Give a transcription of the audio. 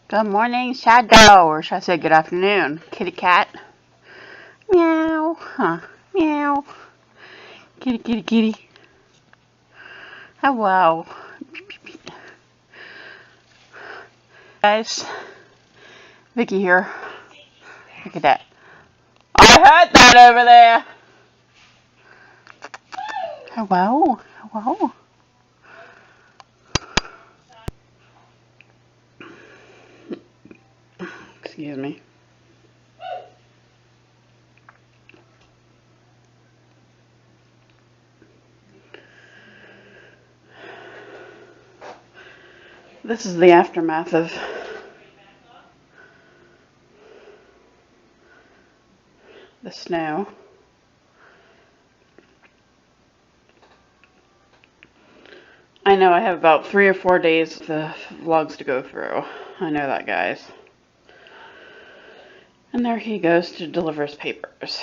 Good morning, Shadow, or should I say good afternoon, kitty cat. Meow, huh? Meow. Kitty, kitty, kitty. Hello. Guys, Vicky here. Look at that. I heard that over there. Hello, hello. Excuse me. This is the aftermath of the snow. I know I have about 3 or 4 days of the vlogs to go through. I know that, guys. And there he goes to deliver his papers.